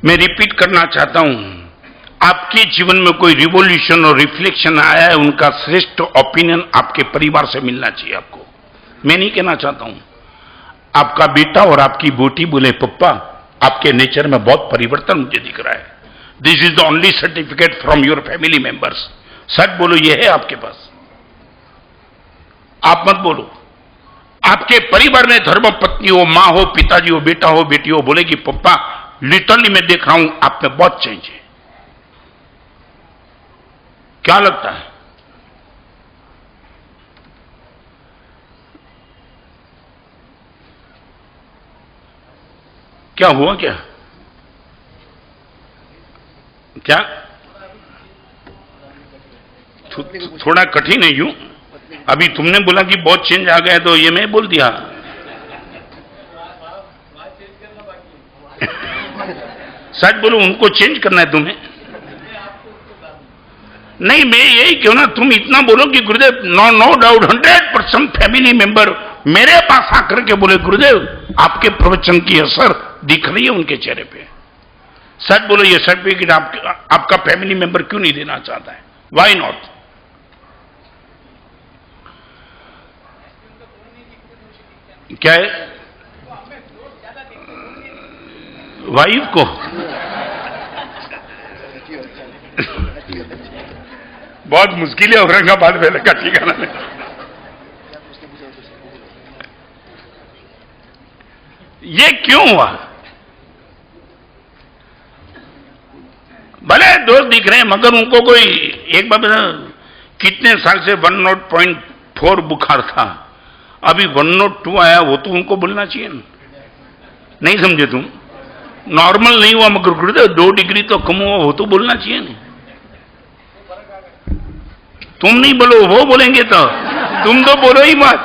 मैं रिपीट करना चाहता हूं, आपके जीवन में कोई रिवॉल्यूशन और रिफ्लेक्शन आया है, उनका श्रेष्ठ ओपिनियन आपके परिवार से मिलना चाहिए आपको। मैं नहीं कहना चाहता हूं आपका बेटा और आपकी बेटी बोले पप्पा आपके नेचर में बहुत परिवर्तन मुझे दिख रहा है, this is the only certificate from your family members. सच बोलो, यह है आपके पास, आप मत बोलो। आपके परिवार में धर्म पत्नी हो, मां हो, पिताजी हो, बेटा हो, बेटी हो, बोले कि पप्पा लिटरली मैं देख रहा हूं आप में बहुत चेंज है। क्या लगता है? क्या हुआ? क्या क्या थोड़ा कठिन है यूं? अभी तुमने बोला कि बहुत चेंज आ गया तो ये मैं बोल दिया। सच बोलो, उनको चेंज करना है तुम्हें? नहीं, मैं यही क्यों ना, तुम इतना बोलो कि गुरुदेव नो डाउट 100% फैमिली मेंबर मेरे पास आकर के बोले गुरुदेव आपके प्रवचन की असर दिख रही है उनके चेहरे पे। सच बोलो, ये सर्टिफिकेट आपका फैमिली मेंबर क्यों नहीं देना चाहता है? Why not? क्या है? वाइफ को बहुत मुश्किल है औरंगाबाद में का ठिकाना नहीं। ये क्यों हुआ? भले दोस्त दिख रहे हैं मगर उनको कोई एक बार कितने साल से 104 बुखार था, अभी 102 आया, वो तो उनको बोलना चाहिए ना। नहीं समझे तुम? नॉर्मल नहीं हुआ मगर गुरुदेव 2 डिग्री तो कम हुआ, वो तो बोलना चाहिए ना। तुम नहीं बोलो, वो बोलेंगे तो तुम तो बोलो ही मत।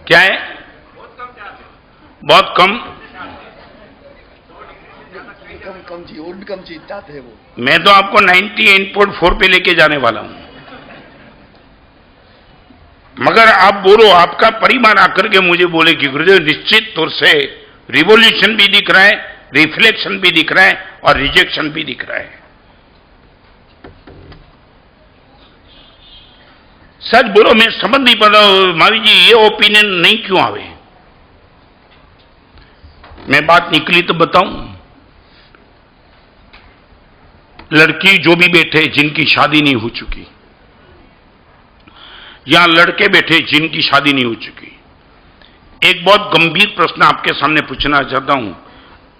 क्या है? बहुत कम कम चीज चाहते हैं वो। मैं तो आपको 98.4 पे लेके जाने वाला हूं, मगर आप बोलो, आपका परिवार आकर के मुझे बोले कि गुरुदेव निश्चित तौर से रिवॉल्यूशन भी दिख रहा है, रिफ्लेक्शन भी दिख रहा है और रिजेक्शन भी दिख रहा है। सच बोलो, मैं समझ नहीं पा रहा मावी जी ये ओपिनियन नहीं क्यों आवे। मैं बात निकली तो बताऊं। लड़की जो भी बैठे जिनकी शादी नहीं हो चुकी, या लड़के बैठे जिनकी शादी नहीं हो चुकी, एक बहुत गंभीर प्रश्न आपके सामने पूछना चाहता हूं।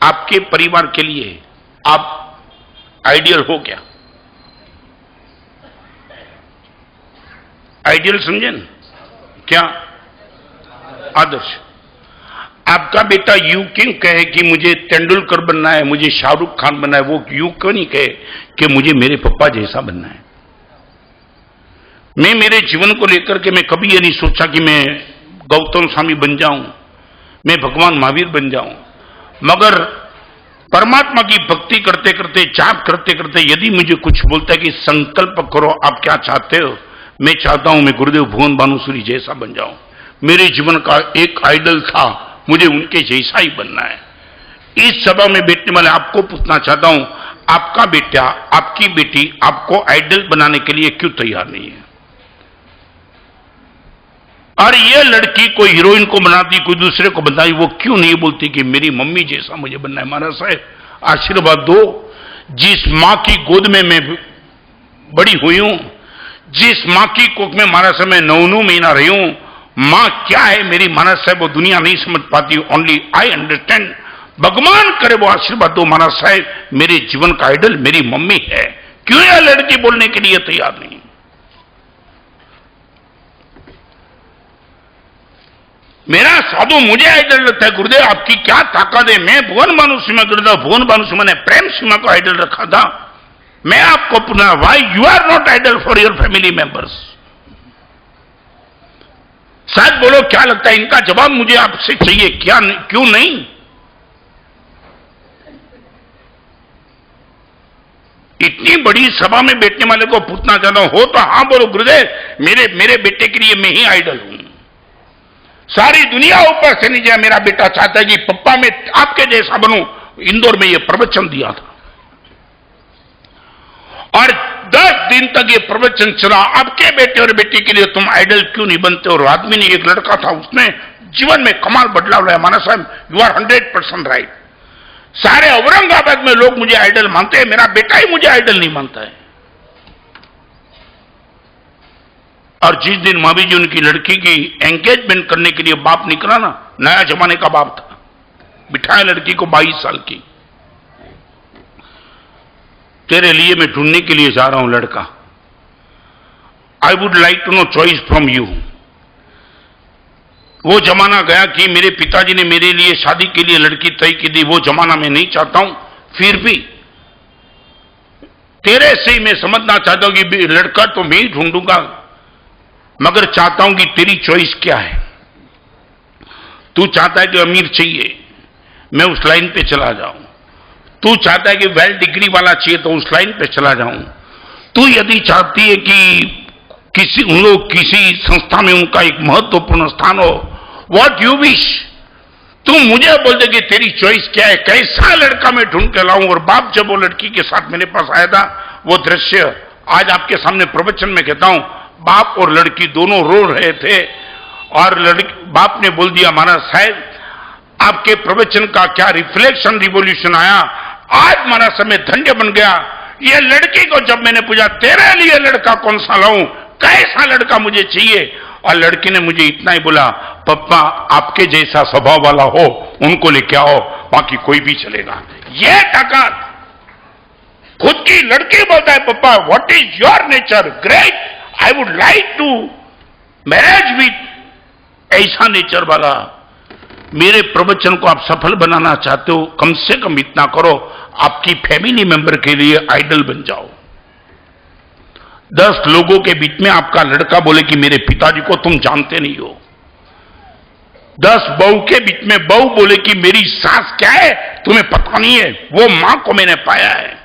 आपके परिवार के लिए आप आइडियल हो क्या? आइडियल समझे न? क्या आदर्श? आपका बेटा यूं क्यों कहे कि मुझे तेंदुलकर बनना है, मुझे शाहरुख खान बनना है? वो यूं क्यों नहीं कहे कि मुझे मेरे पापा जैसा बनना है? मैं मेरे जीवन को लेकर के मैं कभी ये नहीं सोचा कि मैं गौतम स्वामी बन जाऊं, मैं भगवान महावीर बन जाऊं, मगर परमात्मा की भक्ति करते करते, जाप करते करते यदि मुझे कुछ बोलता है कि संकल्प करो आप क्या चाहते हो, मैं चाहता हूं मैं गुरुदेव भुवन भानुसूरी जैसा बन जाऊं। मेरे जीवन का एक आइडल था, मुझे उनके जैसा ही बनना है। इस सभा में बैठने वाले आपको पूछना चाहता हूं, आपका बेटा, आपकी बेटी आपको आइडल बनाने के लिए क्यों तैयार नहीं है? और ये लड़की कोई हीरोइन को बनाती, कोई दूसरे को बनाती, वो क्यों नहीं बोलती कि मेरी मम्मी जैसा मुझे बनना है? महाराज साहब आशीर्वाद दो, जिस मां की गोद में मैं बड़ी हुई हूं, जिस मां की कोख में महाराज साहब मैं 9 महीना रही हूं, मां क्या है मेरी महाराज साहब वो दुनिया नहीं समझ पाती, ओनली आई अंडरस्टैंड। भगवान करे वो आशीर्वाद दो महाराज साहब, मेरे जीवन का आइडल मेरी मम्मी है। क्यों यह लड़की बोलने के लिए तैयार नहीं? मेरा साधु मुझे आइडल लगता है। गुरुदेव आपकी क्या ताकत है? मैं भुवन भानुसीमा गुरुदेव भुवन भानुसीमा ने प्रेम सीमा को आइडल रखा था। मैं आपको पुनः, why you are not idol for your family members? शायद बोलो, क्या लगता है? इनका जवाब मुझे आपसे चाहिए, क्या क्यों नहीं? इतनी बड़ी सभा में बैठने वाले को पूछना चाहता हूं, हो तो हां बोलो गुरुदेव, मेरे बेटे के लिए मैं ही आइडल हूं। सारी दुनिया ऊपर से नीचे मेरा बेटा चाहता है कि पप्पा मैं आपके जैसा बनूं। इंदौर में यह प्रवचन दिया था और 10 दिन तक ये प्रवचन चला, आपके बेटे और बेटी के लिए तुम आइडल क्यों नहीं बनते। और आदमी ने, एक लड़का था, उसने जीवन में कमाल बदलाव लाया। माना साहब, यू आर 100% राइट। सारे औरंगाबाद में लोग मुझे आइडल मानते हैं, मेरा बेटा ही मुझे आइडल नहीं मानता है। और जिस दिन मावी जी उनकी लड़की की एंगेजमेंट करने के लिए बाप निकला ना, नया जमाने का बाप था, बिठाया लड़की को 22 साल की, तेरे लिए मैं ढूंढने के लिए जा रहा हूं लड़का, I would like to know choice from you. वो जमाना गया कि मेरे पिताजी ने मेरे लिए शादी के लिए लड़की तय की दी, वो जमाना मैं नहीं चाहता हूं। फिर भी तेरे से ही मैं समझना चाहता हूं कि लड़का तो मैं ही ढूंढूंगा, मगर चाहता हूं कि तेरी चॉइस क्या है। तू चाहता है कि अमीर चाहिए, मैं उस लाइन पे चला जाऊं। तू चाहता है कि वेल डिग्री वाला चाहिए, तो उस लाइन पे चला जाऊं। तू यदि चाहती है कि उन लोग किसी संस्था में उनका एक महत्वपूर्ण स्थान हो, व्हाट यू विश, तू मुझे बोल दे कि तेरी चॉइस क्या है, कैसा लड़का मैं ढूंढ के लाऊं। और बाप जब वो लड़की के साथ मेरे पास आया था, वो दृश्य आज आपके सामने प्रवचन में कहता हूं। बाप और लड़की दोनों रो रहे थे और बाप ने बोल दिया, महाराज साहब आपके प्रवचन का क्या रिफ्लेक्शन रिवॉल्यूशन आया, आज महाराज समय धन्य बन गया। ये लड़की को जब मैंने पूछा तेरे लिए लड़का कौन सा लाऊं, कैसा लड़का मुझे चाहिए, और लड़की ने मुझे इतना ही बोला, पप्पा आपके जैसा स्वभाव वाला हो उनको लेके आओ, बाकी कोई भी चलेगा। ये ताकत खुद की लड़की बोलता है, पप्पा what is your nature, great, I would like to marriage with ऐसा नेचर वाला। मेरे प्रवचन को आप सफल बनाना चाहते हो, कम से कम इतना करो, आपकी फैमिली मेंबर के लिए आइडल बन जाओ। 10 लोगों के बीच में आपका लड़का बोले कि मेरे पिताजी को तुम जानते नहीं हो। 10 बहू के बीच में बहू बोले कि मेरी सास क्या है तुम्हें पता नहीं है, वो मां को मैंने पाया है।